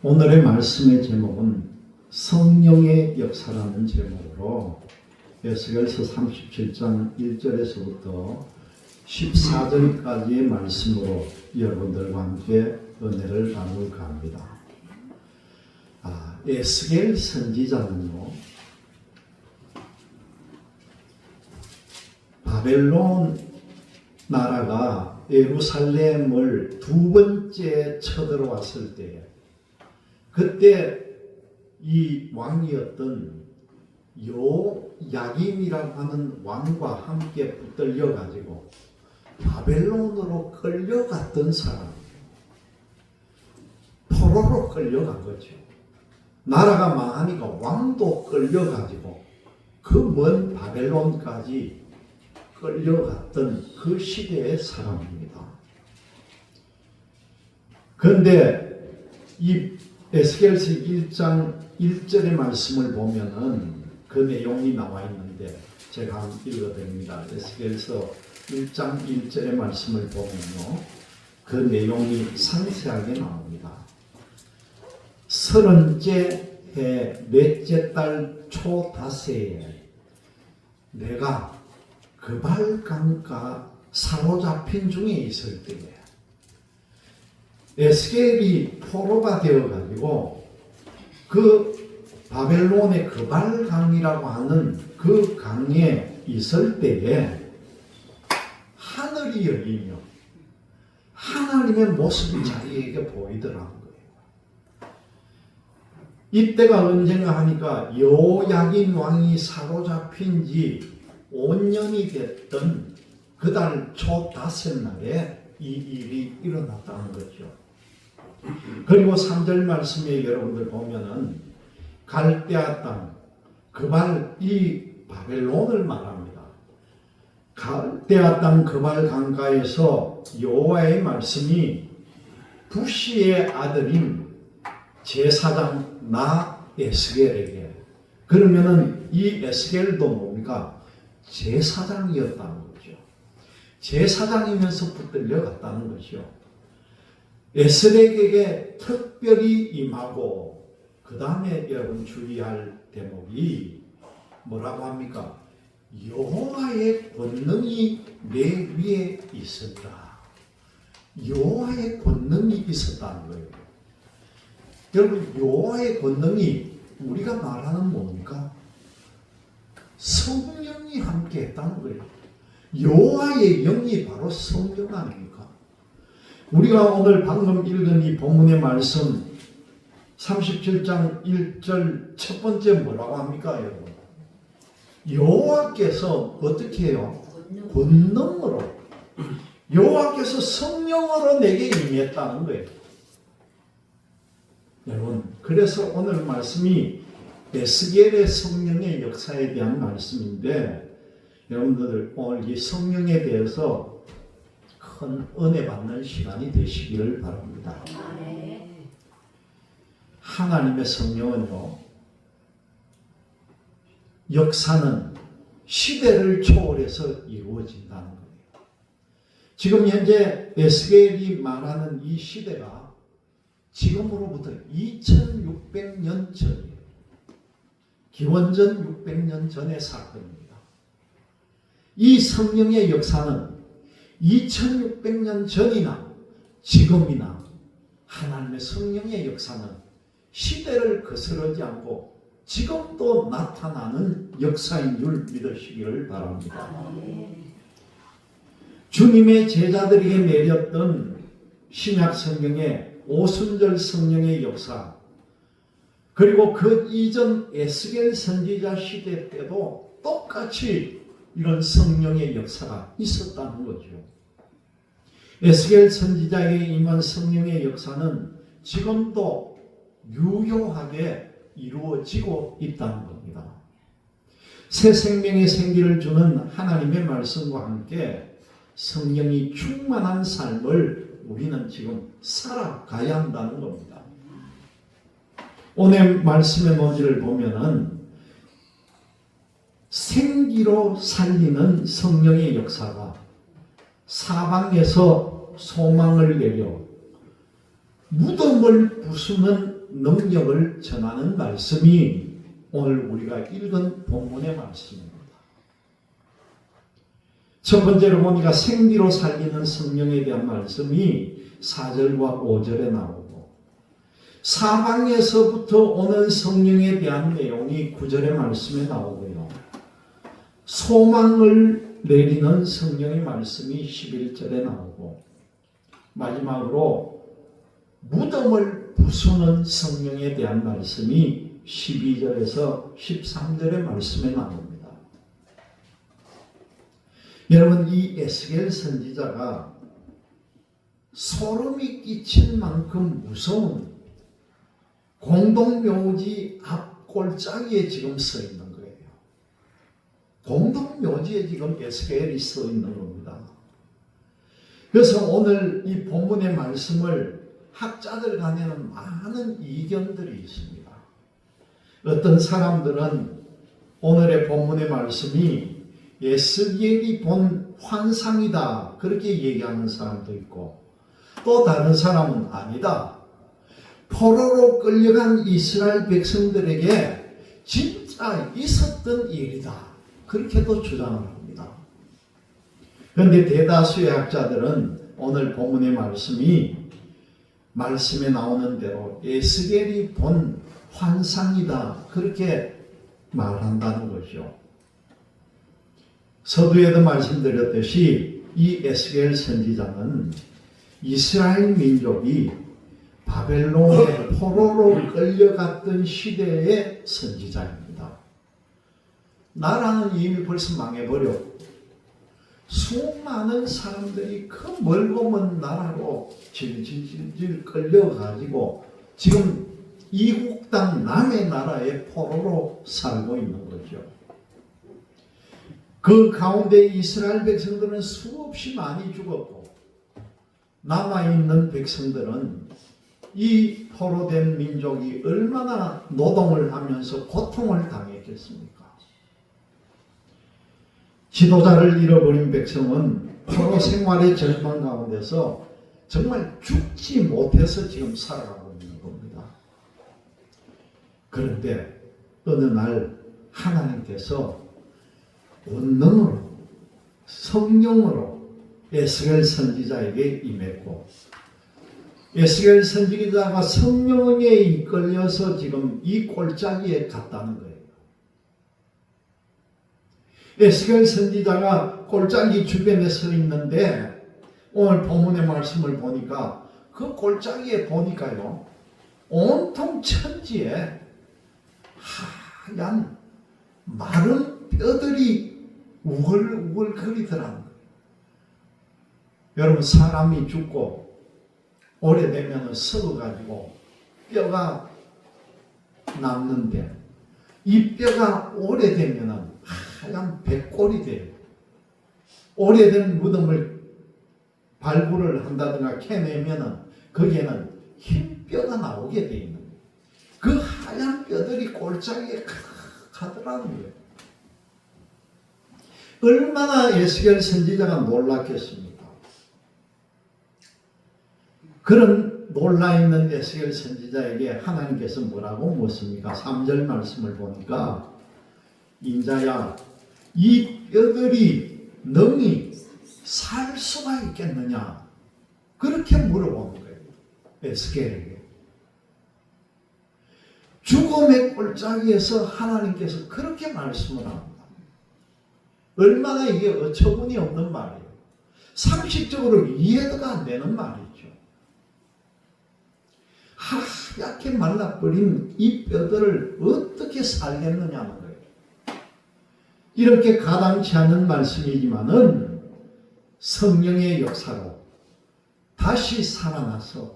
오늘의 말씀의 제목은 성령의 역사라는 제목으로 에스겔서 37장 1절에서부터 14절까지의 말씀으로 여러분들과 함께 은혜를 나눌까 합니다. 에스겔 선지자는요, 바벨론 나라가 예루살렘을 두 번째 쳐들어왔을 때에 그때 이 왕이었던 요야김이라고 하는 왕과 함께 붙들려 가지고 바벨론으로 끌려갔던 사람, 포로로 끌려간 거죠. 나라가 망하니까 왕도 끌려가지고 그 먼 바벨론까지 끌려갔던 그 시대의 사람입니다. 그런데 이 에스겔서 1장 1절의 말씀을 보면은 그 내용이 나와 있는데 제가 한번 읽어드립니다. 에스겔서 1장 1절의 말씀을 보면요, 그 내용이 상세하게 나옵니다. 30째 해 넷째 달 초 닷새에 내가 그발강가 사로잡힌 중에 있을 때에 에스겔이 포로가 되어가지고 그 바벨론의 그발강이라고 하는 그 강에 있을 때에 하늘이 열리며 하나님의 모습이 자기에게 보이더라고요. 이때가 언젠가 하니까 요야긴 왕이 사로잡힌 지 5년이 됐던 그 달 초 닷새 날에 이 일이 일어났다는 거죠. 그리고 3절 말씀에 여러분들 보면은 갈대아 땅, 그발 이 바벨론을 말합니다. 갈대아 땅 그발 강가에서 여호와의 말씀이 부시의 아들인 제사장 나 에스겔에게, 그러면은 이 에스겔도 뭡니까? 제사장이었다는 거죠. 제사장이면서 붙들려 갔다는 것이요. 에스겔에게 특별히 임하고, 그 다음에 여러분 주의할 대목이 뭐라고 합니까? 여호와의 권능이 내 위에 있었다. 여호와의 권능이 있었다는 거예요. 여러분, 여호와의 권능이 우리가 말하는 뭡니까? 성령이 함께 했다는 거예요. 여호와의 영이 바로 성령 아닙니까? 우리가 오늘 방금 읽은 이 본문의 말씀 37장 1절 첫 번째 뭐라고 합니까, 여러분? 여호와께서 어떻게 해요? 권능으로, 여호와께서 성령으로 내게 임했다는 거예요. 여러분, 그래서 오늘 말씀이 에스겔의 성령의 역사에 대한 말씀인데, 여러분들 오늘 이 성령에 대해서 큰 은혜 받는 시간이 되시기를 바랍니다. 하나님의 성령은요, 역사는 시대를 초월해서 이루어진다는 거예요. 지금 현재 에스겔이 말하는 이 시대가 지금으로부터 2600년 전이에요. 기원전 600년 전의 사건입니다. 이 성령의 역사는 2600년 전이나 지금이나 하나님의 성령의 역사는 시대를 거스르지 않고 지금도 나타나는 역사인 줄 믿으시기를 바랍니다. 주님의 제자들에게 내렸던 신약 성경의 오순절 성령의 역사, 그리고 그 이전 에스겔 선지자 시대 때도 똑같이 이런 성령의 역사가 있었다는 거죠. 에스겔 선지자에게 임한 성령의 역사는 지금도 유효하게 이루어지고 있다는 겁니다. 새 생명의 생기를 주는 하나님의 말씀과 함께 성령이 충만한 삶을 우리는 지금 살아가야 한다는 겁니다. 오늘 말씀의 논지를 보면은 생기로 살리는 성령의 역사가 사방에서 소망을 내려 무덤을 부수는 능력을 전하는 말씀이 오늘 우리가 읽은 본문의 말씀입니다. 첫 번째로 보니까 생기로 살리는 성령에 대한 말씀이 4절과 5절에 나오고, 사방에서부터 오는 성령에 대한 내용이 9절의 말씀에 나오고요. 소망을 내리는 성령의 말씀이 11절에 나오고, 마지막으로 무덤을 부수는 성령에 대한 말씀이 12절에서 13절의 말씀에 나옵니다. 여러분, 이 에스겔 선지자가 소름이 끼칠 만큼 무서운 공동묘지 앞 골짜기에 지금 서 있는 거예요. 공동묘지에 지금 에스겔이 서 있는 겁니다. 그래서 오늘 이 본문의 말씀을 학자들 간에는 많은 이견들이 있습니다. 어떤 사람들은 오늘의 본문의 말씀이 에스겔이 본 환상이다, 그렇게 얘기하는 사람도 있고, 또 다른 사람은 아니다, 포로로 끌려간 이스라엘 백성들에게 진짜 있었던 일이다, 그렇게도 주장을 합니다. 그런데 대다수의 학자들은 오늘 본문의 말씀이 말씀에 나오는 대로 에스겔이 본 환상이다, 그렇게 말한다는 거죠. 서두에도 말씀드렸듯이 이 에스겔 선지자는 이스라엘 민족이 바벨론의 포로로 끌려갔던 시대의 선지자입니다. 나라는 이미 벌써 망해버렸고 수많은 사람들이 그 멀고 먼 나라로 질질질 끌려가지고 지금 이국 땅 남의 나라의 포로로 살고 있는 거죠. 그 가운데 이스라엘 백성들은 수없이 많이 죽었고, 남아있는 백성들은 이 포로된 민족이 얼마나 노동을 하면서 고통을 당했겠습니까? 지도자를 잃어버린 백성은 포로 생활의 절망 가운데서 정말 죽지 못해서 지금 살아가고 있는 겁니다. 그런데 어느 날 하나님께서 권능으로, 성령으로 에스겔 선지자에게 임했고, 에스겔 선지자가 성령에 이끌려서 지금 이 골짜기에 갔다는 거예요. 에스겔 선지자가 골짜기 주변에 서 있는데, 오늘 본문의 말씀을 보니까 그 골짜기에 보니까요, 온통 천지에 하얀 마른 뼈들이 우글우글거리더라는 거예요. 여러분, 사람이 죽고 오래되면 썩어가지고 뼈가 남는데, 이 뼈가 오래되면 하얀 백골이 돼요. 오래된 무덤을 발굴을 한다든가 캐내면 거기에는 흰 뼈가 나오게 돼 있는 거예요. 그 하얀 뼈들이 골짜기에 가득하더라는 거예요. 얼마나 에스겔 선지자가 놀랐겠습니까? 그런 놀라있는 에스겔 선지자에게 하나님께서 뭐라고 묻습니까? 3절 말씀을 보니까, 인자야, 이 뼈들이 능히 살 수가 있겠느냐, 그렇게 물어보는 거예요. 에스겔에게. 죽음의 골짜기에서 하나님께서 그렇게 말씀을 합니다. 얼마나 이게 어처구니 없는 말이에요. 상식적으로 이해가 안 되는 말이죠. 하얗게 말라버린 이 뼈들을 어떻게 살겠느냐는 거예요. 이렇게 가당치 않은 말씀이지만은 성령의 역사로 다시 살아나서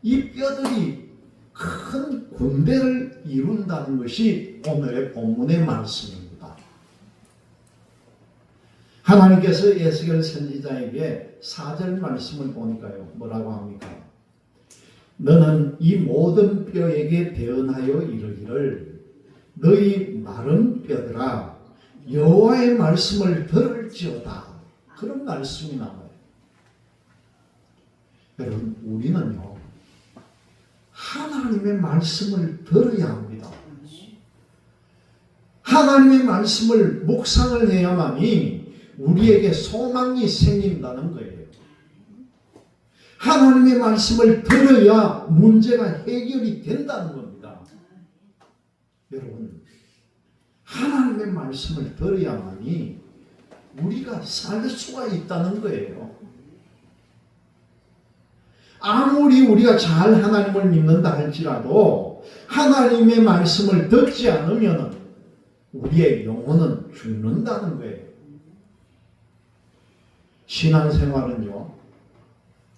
이 뼈들이 큰 군대를 이룬다는 것이 오늘의 본문의 말씀입니다. 하나님께서 에스겔 선지자에게 4절 말씀을 보니까요, 뭐라고 합니까? 너는 이 모든 뼈에게 대언하여 이르기를, 너희 마른 뼈들아, 여호와의 말씀을 들을지어다. 그런 말씀이 나와요. 여러분, 우리는요, 하나님 하나님의 말씀을 들어야 합니다. 하나님의 말씀을 묵상을 해야만이 우리에게 소망이 생긴다는 거예요. 하나님의 말씀을 들어야 문제가 해결이 된다는 겁니다. 여러분, 하나님의 말씀을 들어야만이 우리가 살 수가 있다는 거예요. 아무리 우리가 잘 하나님을 믿는다 할지라도 하나님의 말씀을 듣지 않으면 우리의 영혼은 죽는다는 거예요. 신앙생활은요,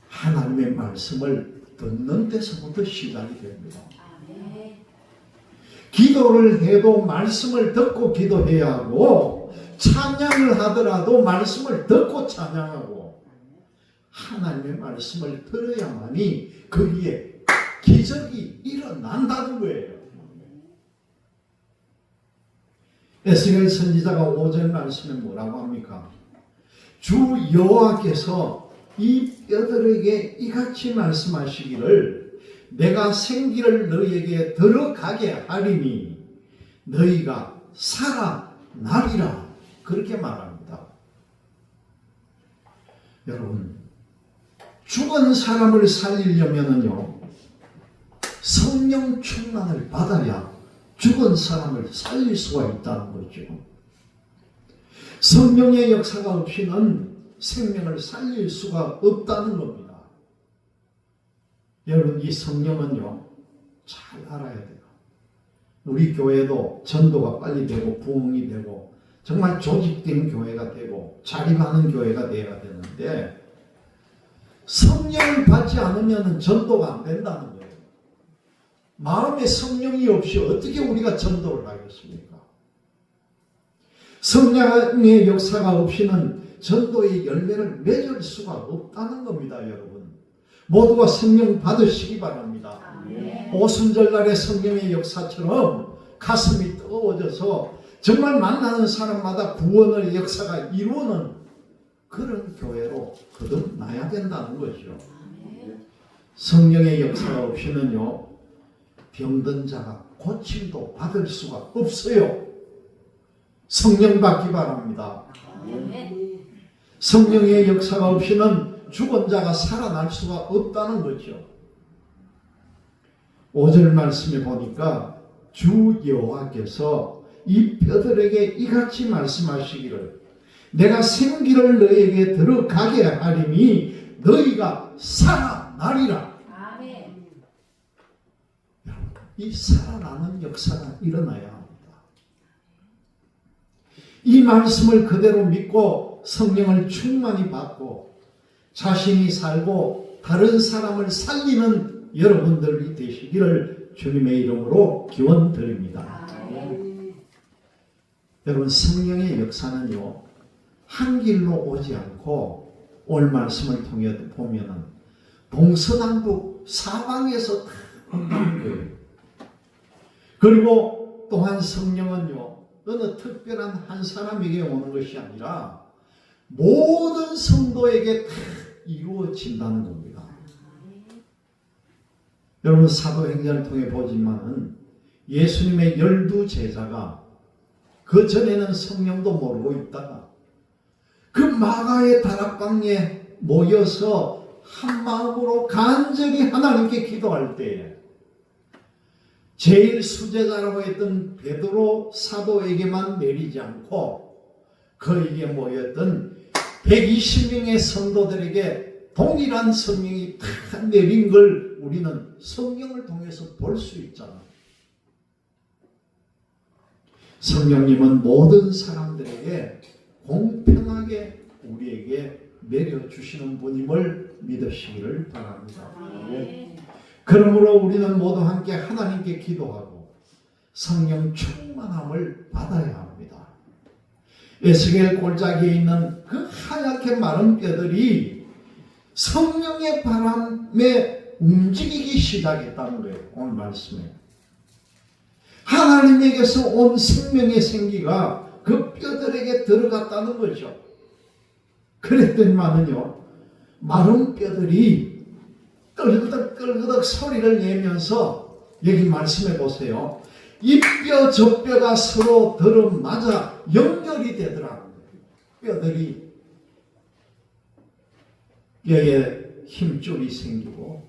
하나님의 말씀을 듣는 데서부터 시작이 됩니다. 기도를 해도 말씀을 듣고 기도해야 하고, 찬양을 하더라도 말씀을 듣고 찬양하고, 하나님의 말씀을 들어야만이 거기에 기적이 일어난다는 거예요. 에스겔 선지자가 5절 말씀에 뭐라고 합니까? 주 여호와께서 이 뼈들에게 이같이 말씀하시기를 내가 생기를 너희에게 들어가게 하리니 너희가 살아나리라. 그렇게 말합니다. 여러분, 죽은 사람을 살리려면요, 성령 충만을 받아야 죽은 사람을 살릴 수가 있다는 거죠. 성령의 역사가 없이는 생명을 살릴 수가 없다는 겁니다. 여러분, 이 성령은요, 잘 알아야 돼요. 우리 교회도 전도가 빨리 되고 부흥이 되고 정말 조직된 교회가 되고 자립하는 교회가 되어야 되는데, 성령을 받지 않으면 전도가 안 된다는 거예요. 마음에 성령이 없이 어떻게 우리가 전도를 하겠습니까? 성령의 역사가 없이는 전도의 열매를 맺을 수가 없다는 겁니다, 여러분. 모두가 성령 받으시기 바랍니다. 오순절날의 성령의 역사처럼 가슴이 뜨거워져서 정말 만나는 사람마다 구원의 역사가 이루는 그런 교회로 거듭나야 된다는 거죠. 성령의 역사가 없이는요, 병든 자가 고침도 받을 수가 없어요. 성령 받기 바랍니다. 성령의 역사가 없이는 죽은 자가 살아날 수가 없다는 거죠. 5절 말씀에 보니까 주 여호와께서 이 뼈들에게 이같이 말씀하시기를 내가 생기를 너희에게 들어가게 하리니 너희가 살아나리라. 아멘. 이 살아나는 역사가 일어나야 합니다. 이 말씀을 그대로 믿고 성령을 충만히 받고 자신이 살고 다른 사람을 살리는 여러분들이 되시기를 주님의 이름으로 기원드립니다. 아멘. 여러분, 성령의 역사는요, 한 길로 오지 않고 오늘 말씀을 통해 보면은 동서남북 사방에서 다 온다는 거예요. 그리고 또한 성령은요, 어느 특별한 한 사람에게 오는 것이 아니라 모든 성도에게 다 이루어진다는 겁니다. 여러분, 사도행전을 통해 보지만은 예수님의 12제자가 그 전에는 성령도 모르고 있다가 그 마가의 다락방에 모여서 한 마음으로 간절히 하나님께 기도할 때에 제일 수제자라고 했던 베드로 사도에게만 내리지 않고 그에게 모였던 120명의 성도들에게 동일한 성령이 다 내린 걸 우리는 성령을 통해서 볼 수 있잖아요. 성령님은 모든 사람들에게 공평하게 우리에게 내려주시는 분임을 믿으시기를 바랍니다. 그러므로 우리는 모두 함께 하나님께 기도하고 성령 충만함을 받아야 합니다. 에스겔 골짜기에 있는 그 하얗게 마른 뼈들이 성령의 바람에 움직이기 시작했다는 거예요. 오늘 말씀에 하나님에게서 온 생명의 생기가 그 뼈들에게 들어갔다는 거죠. 그랬더니만은요, 마른 뼈들이 끌그덕 끌그덕 소리를 내면서 여기 말씀해 보세요. 이 뼈 저 뼈가 서로 들어맞아 연결이 되더라고요. 뼈들이 뼈에 힘줄이 생기고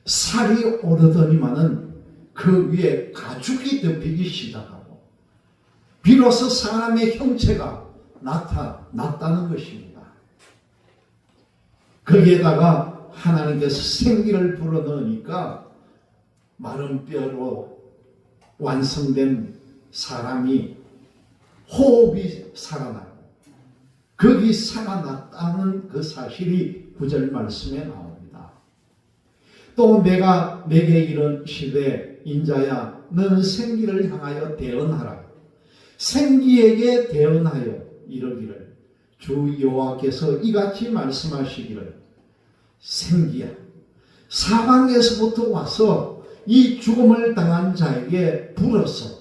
살이 오르더니만은 그 위에 가죽이 덮이기 시작하고 비로소 사람의 형체가 나타났다는 것입니다. 거기에다가 하나님께서 생기를 불어넣으니까 마른 뼈로 완성된 사람이 호흡이 살아나고 거기 살아났다는 그 사실이 9절 말씀에 나옵니다. 또 내가 내게 이르시되 인자야 너는 생기를 향하여 대언하라. 생기에게 대언하여 이르기를 주 여호와께서 이같이 말씀하시기를 생기야 사방에서부터 와서 이 죽음을 당한 자에게 불어서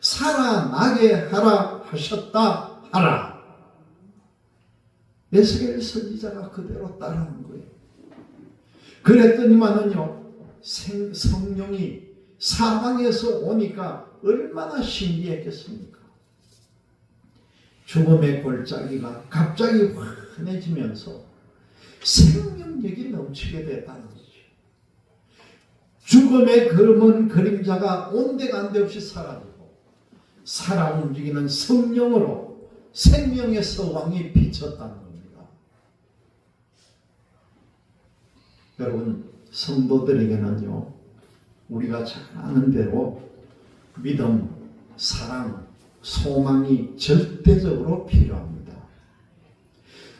살아나게 하라 하셨다 하라. 에스겔 선지자가 그대로 따르는 거예요. 그랬더니만은요 성령이 사방에서 오니까 얼마나 신기했겠습니까? 죽음의 골짜기가 갑자기 환해지면서 생명력이 넘치게 됐다는 거죠. 죽음의 그름은 그림자가 온데간데 없이 사라지고 살아 움직이는 성령으로 생명의 서왕이 비쳤다는 겁니다. 여러분 성도들에게는요 우리가 잘 아는 대로 믿음, 사랑, 소망이 절대적으로 필요합니다.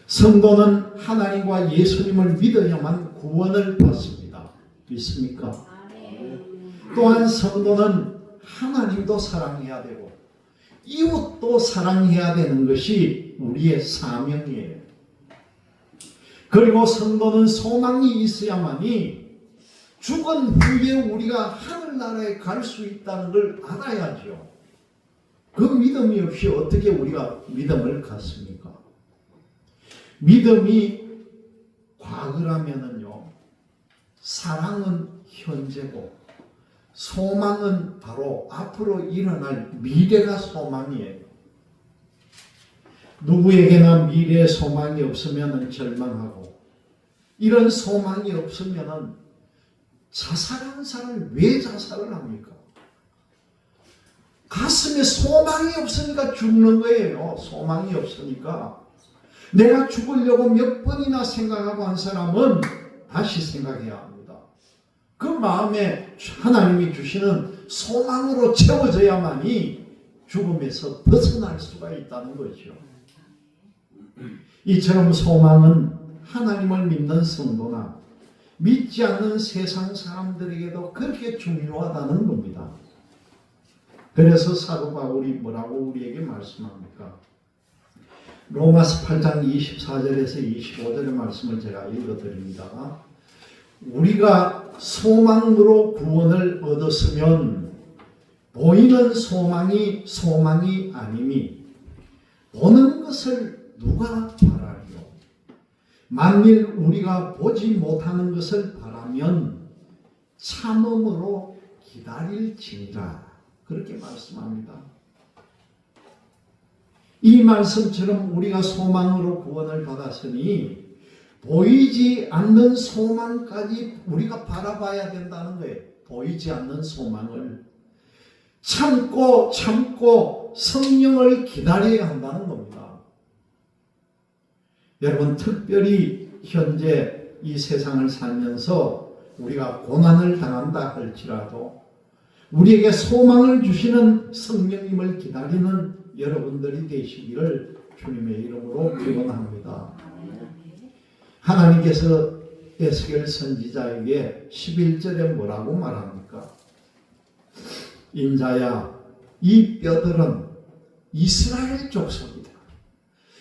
성도는 하나님과 예수님을 믿어야만 구원을 받습니다. 믿습니까? 또한 성도는 하나님도 사랑해야 되고 이웃도 사랑해야 되는 것이 우리의 사명이에요. 그리고 성도는 소망이 있어야만이 죽은 후에 우리가 하늘나라에 갈 수 있다는 걸 알아야죠. 그 믿음이 없이 어떻게 우리가 믿음을 갖습니까? 믿음이 과거라면은요, 사랑은 현재고, 소망은 바로 앞으로 일어날 미래가 소망이에요. 누구에게나 미래에 소망이 없으면 절망하고, 이런 소망이 없으면 자살하는 사람이 왜 자살을 합니까? 가슴에 소망이 없으니까 죽는 거예요. 소망이 없으니까. 내가 죽으려고 몇 번이나 생각하고 한 사람은 다시 생각해야 합니다. 그 마음에 하나님이 주시는 소망으로 채워져야만이 죽음에서 벗어날 수가 있다는 거죠. 이처럼 소망은 하나님을 믿는 성도나 믿지 않는 세상 사람들에게도 그렇게 중요하다는 겁니다. 그래서 사도 바울이 뭐라고 우리에게 말씀합니까? 로마서 8장 24절에서 25절의 말씀을 제가 읽어드립니다. 우리가 소망으로 구원을 얻었으면 보이는 소망이 아님이 보는 것을 누가 바라리요? 만일 우리가 보지 못하는 것을 바라면 참음으로 기다릴지니라. 그렇게 말씀합니다. 이 말씀처럼 우리가 소망으로 구원을 받았으니 보이지 않는 소망까지 우리가 바라봐야 된다는 거예요. 보이지 않는 소망을 참고 성령을 기다려야 한다는 겁니다. 여러분 특별히 현재 이 세상을 살면서 우리가 고난을 당한다 할지라도 우리에게 소망을 주시는 성령님을 기다리는 여러분들이 되시기를 주님의 이름으로 기원합니다. 하나님께서 에스겔 선지자에게 11절에 뭐라고 말합니까? 인자야, 이 뼈들은 이스라엘 족속이다.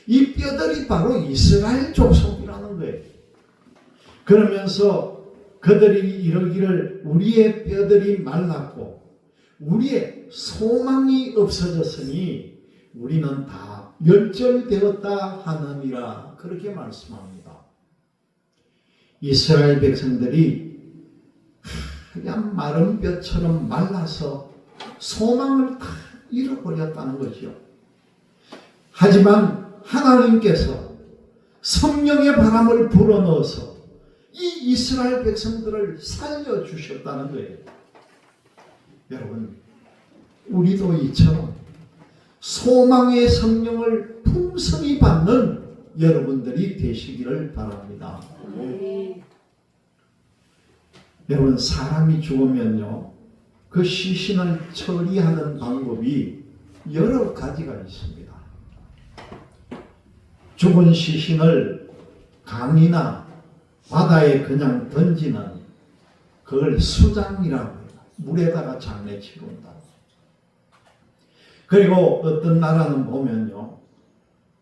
이 뼈들이 바로 이스라엘 족속이라는 거예요. 그러면서 그들이 이러기를 우리의 뼈들이 말랐고 우리의 소망이 없어졌으니 우리는 다 멸절되었다 하느니라. 그렇게 말씀합니다. 이스라엘 백성들이 하얀 마른 뼈처럼 말라서 소망을 다 잃어버렸다는 거죠. 하지만 하나님께서 성령의 바람을 불어넣어서 이 이스라엘 백성들을 살려주셨다는 거예요. 여러분, 우리도 이처럼 소망의 성령을 풍성히 받는 여러분들이 되시기를 바랍니다. 여러분, 사람이 죽으면요, 그 시신을 처리하는 방법이 여러 가지가 있습니다. 죽은 시신을 강이나 바다에 그냥 던지는 그걸 수장이라고 해요. 물에다가 장례치러 온다. 그리고 어떤 나라는 보면요,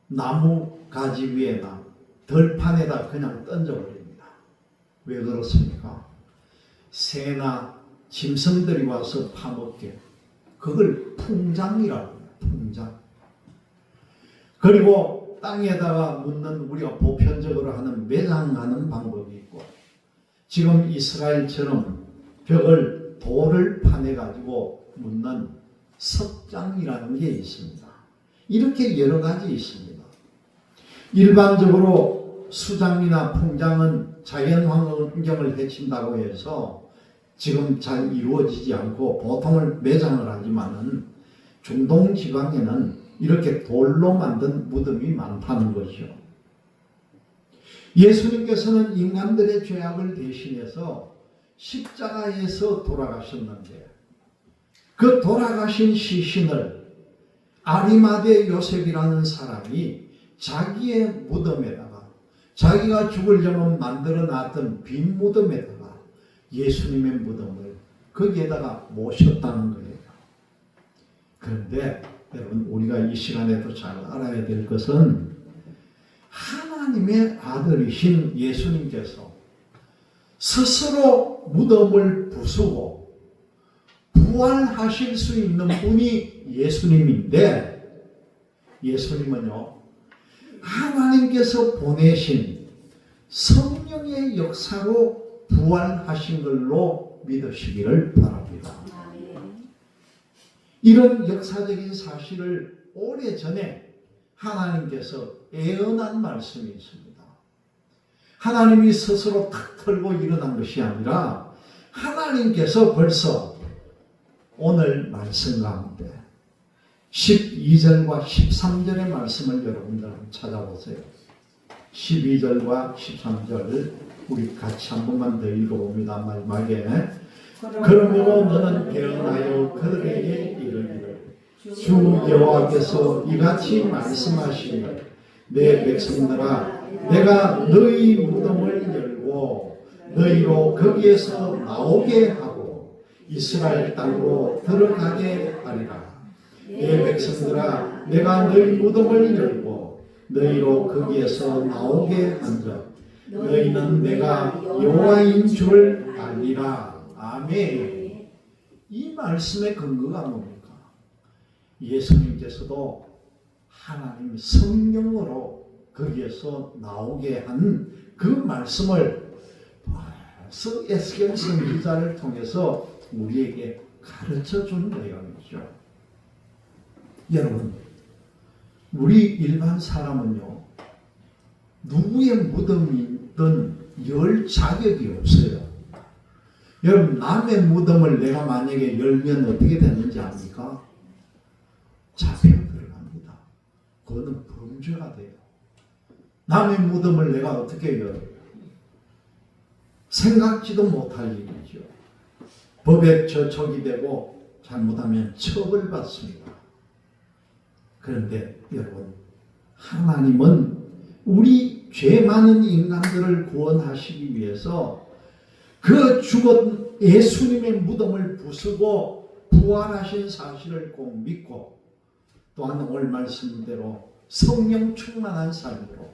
나무 가지 위에나 들판에다 그냥 던져버립니다. 왜 그렇습니까? 새나 짐승들이 와서 파먹게. 그걸 풍장이라고 해요. 풍장. 그리고 땅에다가 묻는, 우리가 보편적으로 하는 매장하는 방법이 있고, 지금 이스라엘처럼 벽을 돌을 파내가지고 묻는 석장이라는 게 있습니다. 이렇게 여러 가지 있습니다. 일반적으로 수장이나 풍장은 자연 환경을 해친다고 해서 지금 잘 이루어지지 않고 보통을 매장을 하지만은 중동 지방에는 이렇게 돌로 만든 무덤이 많다는 것이죠. 예수님께서는 인간들의 죄악을 대신해서 십자가에서 돌아가셨는데, 그 돌아가신 시신을 아리마대 요셉이라는 사람이 자기의 무덤에다가, 자기가 죽으려면 만들어 놨던 빈 무덤에다가 예수님의 무덤을 거기에다가 모셨다는 거예요. 그런데 여러분, 우리가 이 시간에도 잘 알아야 될 것은 하나님의 아들이신 예수님께서 스스로 무덤을 부수고 부활하실 수 있는 분이 예수님인데, 예수님은요, 하나님께서 보내신 성령의 역사로 부활하신 걸로 믿으시기를 바랍니다. 이런 역사적인 사실을 오래전에 하나님께서 예언한 말씀이 있습니다. 하나님이 스스로 탁 털고 일어난 것이 아니라 하나님께서 벌써 오늘 말씀 가운데 12절과 13절의 말씀을 여러분들 한번 찾아보세요. 12절과 13절 우리 같이 한 번만 더 읽어봅니다. 마지막에 그러므로 너는 변하여 그들에게 이르기를 주 여호와께서 이같이 말씀하시면 내 백성들아 내가 너희 무덤을 열고 너희로 거기에서 나오게 하고 이스라엘 땅으로 들어가게 하리라. 내 백성들아 내가 너희 무덤을 열고 너희로 거기에서 나오게 한즉 너희는 내가 여호와인 줄 알리라. 아멘. 이 말씀의 근거가 뭡니까? 예수님께서도 하나님 성령으로 거기에서 나오게 한 그 말씀을 벌써 에스겔 선지자를 통해서 우리에게 가르쳐 준 내용이죠. 여러분, 우리 일반 사람은요, 누구의 무덤이든 열 자격이 없어요. 여러분, 남의 무덤을 내가 만약에 열면 어떻게 되는지 압니까? 잡혀 들어갑니다. 그거는 범죄가 돼요. 남의 무덤을 내가 어떻게 열어요? 생각지도 못할 일이죠. 법에 저촉이 되고 잘못하면 처벌받습니다. 그런데 여러분, 하나님은 우리 죄 많은 인간들을 구원하시기 위해서 그 죽은 예수님의 무덤을 부수고 부활하신 사실을 꼭 믿고, 또한 오늘 말씀대로 성령 충만한 삶으로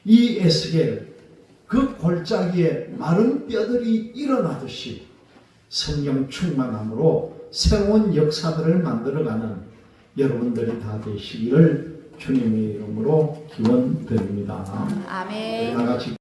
이 에스겔 그 골짜기에 마른 뼈들이 일어나듯이 성령 충만함으로 새로운 역사들을 만들어가는 여러분들이 다 되시기를 주님의 이름으로 기원드립니다. 아멘. 다 같이